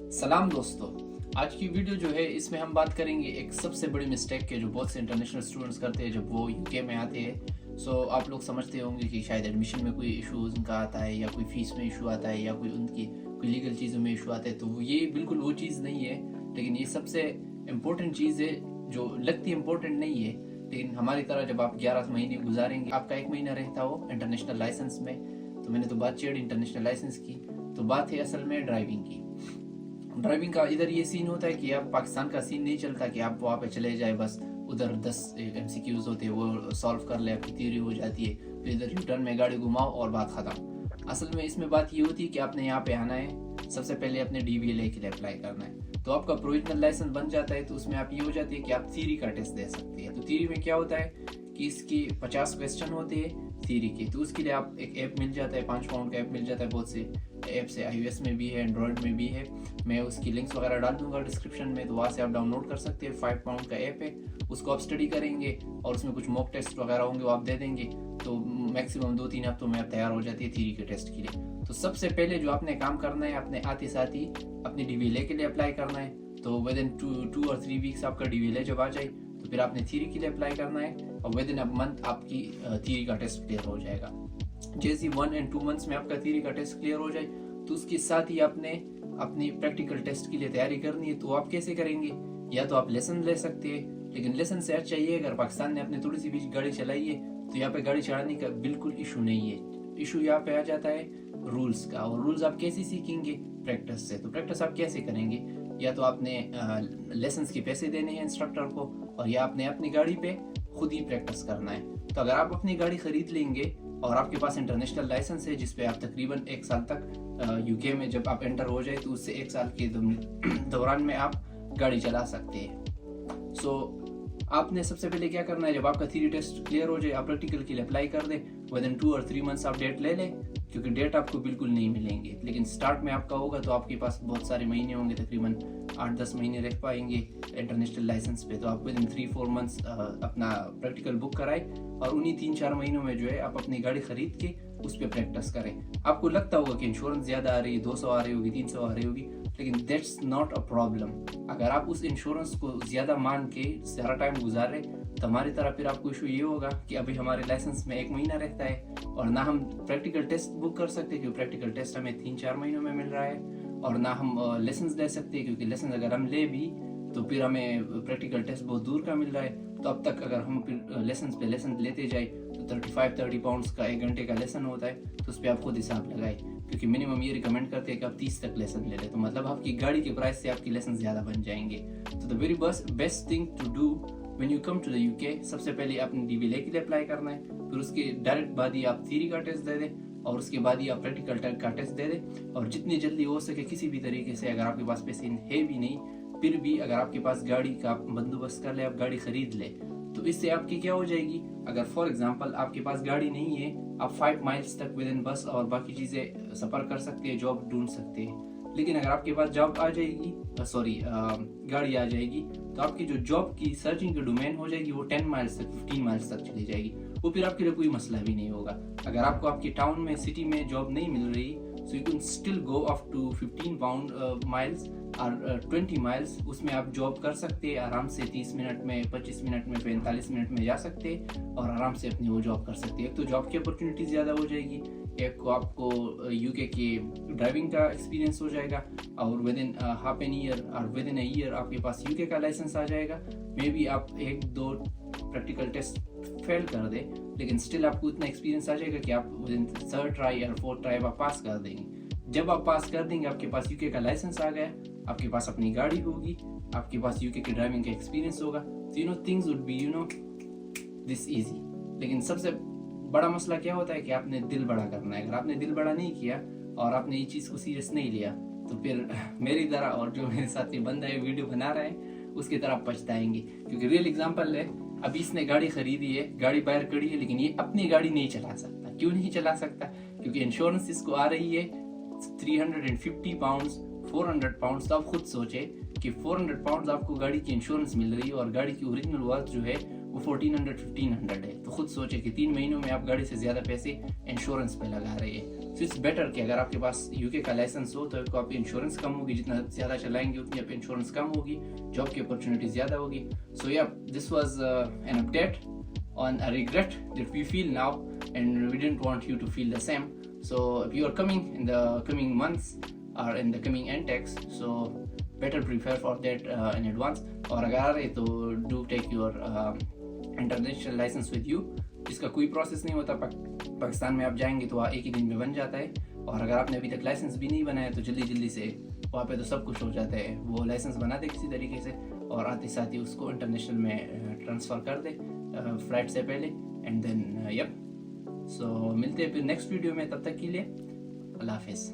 सलाम दोस्तों, आज की वीडियो जो है इसमें हम बात करेंगे एक सबसे बड़ी मिस्टेक के जो बहुत से इंटरनेशनल स्टूडेंट्स करते हैं जब वो यूके में आते हैं। आप लोग समझते होंगे कि शायद एडमिशन में कोई इशू उनका आता है या कोई फीस में इशू आता है या कोई उनकी कोई लीगल चीज़ों में इशू आता है। तो ये बिल्कुल वो चीज़ नहीं है, लेकिन ये सबसे इम्पोर्टेंट चीज़ है जो लगती इम्पोर्टेंट नहीं है। लेकिन हमारी तरह जब आप 11 महीने गुजारेंगे, आपका 1 महीना रहता हो इंटरनेशनल लाइसेंस में। तो मैंने तो बात छेड़ी इंटरनेशनल लाइसेंस की, तो बात है असल में ड्राइविंग की। ड्राइविंग का इधर ये सीन होता है कि आप पाकिस्तान का सीन नहीं चलता कि आप वहाँ पे चले जाए, बस उधर 10 MCQs होते हैं वो सॉल्व कर ले, आपकी थ्योरी हो जाती है, फिर इधर यू टर्न में गाड़ी घुमाओ और बात खत्म। असल में इसमें बात ये होती है कि आपने यहाँ पे आना है, सबसे पहले अपने DVLA के लिए अप्लाई करना है। तो आपका प्रोविजनल लाइसेंस बन जाता है, तो उसमें आप ये हो जाती है कि आप थ्योरी का टेस्ट दे सकते हैं। तो थ्योरी में क्या होता है कि इसकी 50 क्वेश्चन होते हैं थ्योरी के। तो उसके लिए आप एक ऐप मिल जाता है, 5 पाउंड का ऐप मिल जाता है, बहुत से ऐप्स है, iOS में भी है, एंड्रॉयड में भी है। मैं उसकी लिंक्स वगैरह डाल दूंगा डिस्क्रिप्शन में, तो वहाँ से आप डाउनलोड कर सकते हैं। 5 पाउंड का ऐप है, उसको आप स्टडी करेंगे और उसमें कुछ मॉक टेस्ट वगैरह होंगे वो आप दे देंगे। तो मैक्सिमम 2-3 हफ्तों में आप तैयार हो जाती है थ्योरी के टेस्ट के लिए। तो सबसे पहले जो आपने काम करना है, अपने आते साथ ही अपनी DVLA के लिए अप्लाई करना है। तो विद इन 2 और 3 वीक्स आपका DVLA जब आ जाए तो फिर आपने थ्योरी के लिए अप्लाई करना है, और विद इन अ मंथ आपकी थ्योरी का टेस्ट क्लियर हो जाएगा। जैसे 1 और 2 मंथ्स में आपका थ्योरी का टेस्ट क्लियर हो जाए, तो उसके साथ ही आपने अपनी प्रैक्टिकल टेस्ट के लिए तैयारी करनी है। तो आप कैसे करेंगे? या तो आप लेसन ले सकते हैं, लेकिन लेसन से अच्छा ये अगर पाकिस्तान ने अपने थोड़ी सी भी गाड़ी चलाई है तो यहाँ पे गाड़ी चलाने का बिल्कुल इशू नहीं है। इशू यहाँ पे आ जाता है रूल्स का, और रूल्स आप कैसे सीखेंगे? प्रैक्टिस से। तो प्रैक्टिस आप कैसे करेंगे? या तो आपने लेसन के पैसे देने हैं इंस्ट्रक्टर को, और या आपने अपनी गाड़ी पे खुद ही प्रैक्टिस करना है। तो अगर आप अपनी गाड़ी खरीद लेंगे और आपके पास इंटरनेशनल लाइसेंस है जिसपे आप तकरीबन 1 साल तक यूके में जब आप एंटर हो जाए तो उससे 1 साल के दौरान में आप गाड़ी चला सकते हैं। आपने सबसे पहले क्या करना है, जब आपका थ्योरी टेस्ट क्लियर हो जाए आप प्रैक्टिकल के लिए अप्लाई कर दें। विद इन 2 और 3 मंथ्स आप डेट ले लें, क्योंकि डेट आपको बिल्कुल नहीं मिलेंगे। लेकिन स्टार्ट में आपका होगा तो आपके पास बहुत सारे महीने होंगे, तकरीबन 8-10 महीने रह पाएंगे इंटरनेशनल लाइसेंस पे। तो आप विद इन 3-4 मंथ्स अपना प्रैक्टिकल बुक कराएं, और उन्हीं 3-4 महीनों में जो है आप अपनी गाड़ी खरीद के उस पर प्रैक्टिस करें। आपको लगता होगा कि इंश्योरेंस ज़्यादा आ रही है, 200 आ रही होगी, 300 आ रही होगी, लेकिन दैट्स नॉट अ प्रॉब्लम। अगर आप उस इंश्योरेंस को ज़्यादा मान के सारा टाइम गुजारे तो हमारी तरह फिर आपको इशू ये होगा कि अभी हमारे लाइसेंस में 1 महीना रहता है, और ना हम प्रैक्टिकल टेस्ट बुक कर सकते क्योंकि प्रैक्टिकल टेस्ट हमें 3-4 महीनों में मिल रहा है, और ना हम लेसन ले सकते क्योंकि लेसन अगर हम ले भी तो फिर हमें प्रैक्टिकल टेस्ट बहुत दूर का मिल रहा है। तो अब तक अगर हम फिर लेसन लेते जाए तो 35-30 पाउंड्स का 1 घंटे का लेसन होता है। तो उस पर आप खुद हिसाब लगाए, क्योंकि मिनिमम ये रिकमेंड करते हैं कि आप 30 तक लेसन ले लें। तो मतलब आपकी गाड़ी के प्राइस से आपकी लेसन ज़्यादा बन जाएंगे। तो the very best thing to do when you come to the UK, सबसे पहले आपने DVLA के लिए अप्लाई करना है, फिर उसके डायरेक्ट बाद ही आप थ्योरी का टेस्ट दे दें, और उसके बाद ही आप प्रैक्टिकल का टेस्ट दे दें। और जितनी जल्दी हो सके किसी भी तरीके से, अगर आपके पास पैसे है भी नहीं फिर भी अगर आपके पास गाड़ी का बंदोबस्त कर ले, आप गाड़ी खरीद ले, तो इससे आपकी क्या हो जाएगी, अगर फॉर एग्जांपल आपके पास गाड़ी नहीं है, आप 5 माइल्स तक विद इन बस और बाकी चीज़ें सफ़र कर सकते हैं, जॉब ढूंढ सकते हैं। लेकिन अगर आपके पास जॉब आ जाएगी, गाड़ी आ जाएगी, तो आपकी जो जॉब की सर्चिंग की डोमेन हो जाएगी वो 10 माइल्स तक, 15 माइल्स तक चली जाएगी। वो फिर आपके लिए कोई मसला भी नहीं होगा। अगर आपको आपके टाउन में, सिटी में जॉब नहीं मिल रही, so you can still go up to 15 pound miles और 20 माइल्स, उसमें आप जॉब कर सकते हैं आराम से। 30 मिनट में, 25 मिनट में, 45 मिनट में जा सकते हैं और आराम से अपनी वो जॉब कर सकते हैं। एक तो जॉब की अपॉर्चुनिटी ज़्यादा हो जाएगी, एक को आपको यूके के ड्राइविंग का एक्सपीरियंस हो जाएगा, और with in half an year और विद इन अ ईयर आपके पास यूके का लाइसेंस आ जाएगा। मे बी आप 1-2 प्रैक्टिकल टेस्ट फेल कर दे, लेकिन स्टिल आपको इतना एक्सपीरियंस आ जाएगा कि आप विद इन 3rd ट्राई या 4th ट्राई आप पास कर देंगे। जब आप पास कर देंगे, आपके पास यूके का लाइसेंस आ गया, आपके पास अपनी गाड़ी होगी, आपके पास यूके के ड्राइविंग का एक्सपीरियंस होगा, तो things would be this easy. लेकिन सबसे बड़ा मसला क्या होता है कि आपने दिल बड़ा करना है। अगर आपने दिल बड़ा नहीं किया और आपने ये चीज़ को सीरियस नहीं लिया, तो फिर मेरी तरह और जो मेरे साथ ये बंदा है वीडियो बना रहा है उसकी तरह पछताएंगे। क्योंकि रियल एग्जांपल है, अभी इसने गाड़ी खरीदी है, गाड़ी बाहर खड़ी है, लेकिन ये अपनी गाड़ी नहीं चला सकता। क्यों नहीं चला सकता? क्योंकि इंश्योरेंस इसको आ रही है 350 पाउंड्स, 400 पाउंड्स। तो आप खुद सोचे कि 400 पाउंड्स आपको गाड़ी की इंश्योरेंस मिल रही है और गाड़ी की ओरिजिनल वर्थ जो है वो 1400-1500 है। तो खुद सोचे कि 3 महीनों में आप गाड़ी से ज़्यादा पैसे इंश्योरेंस पे लगा रहे हैं। सो इट्स बेटर कि अगर आपके पास यूके का लाइसेंस हो तो आपकी इंश्योरेंस कम होगी, जितना ज़्यादा चलाएंगे उतनी आपकी इंश्योरेंस कम होगी, जॉब की अपॉर्चुनिटी ज़्यादा होगी. सो या this was an update on a regret that we feel now, and we didn't want you to feel the same. So if you are coming in the coming months or in the coming NTEX, so better prepare for that in advance. और अगर आ रहे तो do take your international license with you. इसका कोई process नहीं होता. पाकिस्तान में आप जाएंगे तो एक ही दिन में बन जाता है, और अगर आपने अभी तक लाइसेंस भी नहीं बनाया तो जल्दी से वहाँ पे तो सब कुछ हो जाता है. वो लाइसेंस बना दे किसी तरीके से और आते साथ ही उसको इंटरनेशनल में ट्रांसफ़र कर दे फ्लाइट से पहले, एंड देन यप. सो मिलते हैं फिर नेक्स्ट वीडियो में, तब तक के लिए अल्लाह हाफिज़.